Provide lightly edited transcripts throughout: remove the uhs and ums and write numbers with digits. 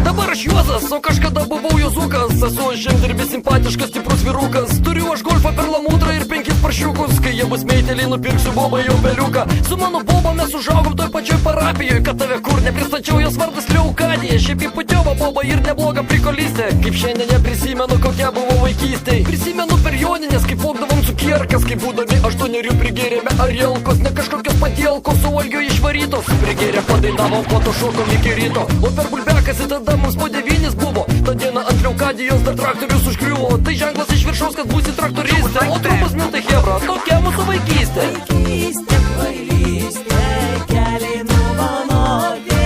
Dabar aš Juozas, o kažkada buvau Juozukas. Esu žemdirbis simpatiškas, stiprus vyrukas. Turiu aš golfą, perlamūtrą ir 5 paršiukus. Kai jie bus meiteliai, nupirksiu bobą jau peliuką. Su mano boba mes užaugom toj pačioj parapijoj. Kad tave kur nepristačiau, jos vardas Leukadija. Šiaip įputiova boba ir nebloga prikolystė. Kaip šiandien neprisimenu, kokia buvo vaikystė. Prisimenu per joninės, kaip vogdavom cukierkas. Kaip būdami 8 prigėrėme arielkos. Ne kažkokios patielkos, su valgio išvarytos. Prigėrė padainavom, po to šokom iki ryto. O per bulbekas tada mums po 9 buvo. Ta diena ant Leukadijos dar traktorius užgriuvo. Tai ženklas iš viršaus, kad būsi traktoristė. O trumpas mintai hebra, tokia mūsų vaikystė. Vaikystė, kvailystė, keliai nuvaloti.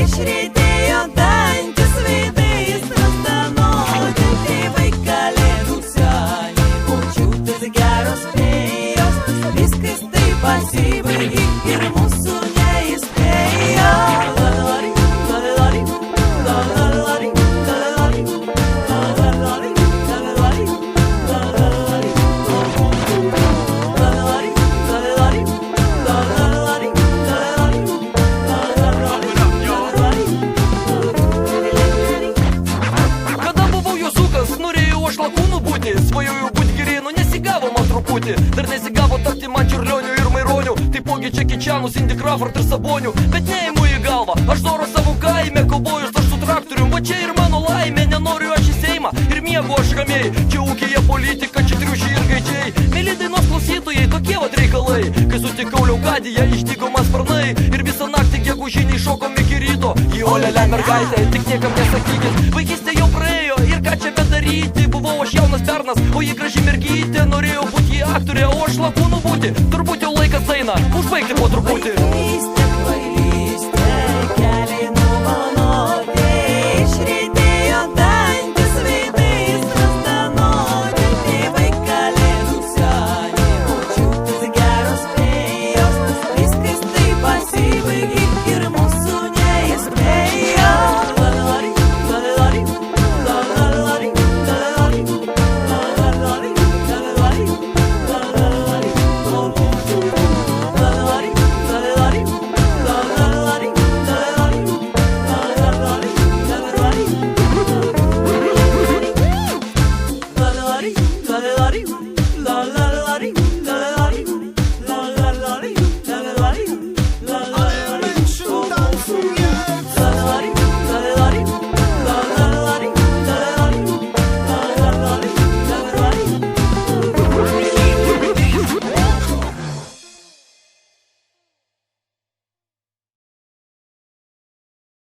Išreidėjo dantis veidais prastanoti. Vaikalėnų seniai, močiutės geros fėjos. Viskas taip pasibaigė ir mūsų neįspėjo. Svajojau būti Girėnu, nesigavo man truputį. Dar nesigavo tapti man Čiurlioniu ir Maironiu. Taipogi Jackie Chanu, Cindy Crawford ir Saboniu. Bet neimu į galvą, aš Zoro savo kaime. Kaubojus aš su traktorium, va čia ir mano laimė. Nenoriu aš į Seimą ir miegu aš ramiai. Čia ūkėje politika, čia triušiai ir gaidžiai. Mėly dainos klausytojai, tokie vat reikalai. Kai sutikau Leukadiją, išdygo man sparnai. Ir visą naktį gegužiniai šokom iki ryto. Į olelę mergaitę, tik niekam nesakykit. Vaikystė jau praėjo ir ką čia bedaryti. Buvau aš jaunas bernas, o ji graži mergytė. Norėjau būti aktorė, o aš lakūnu būti. Turbūt jau laikas eina, užbaigti po truputį.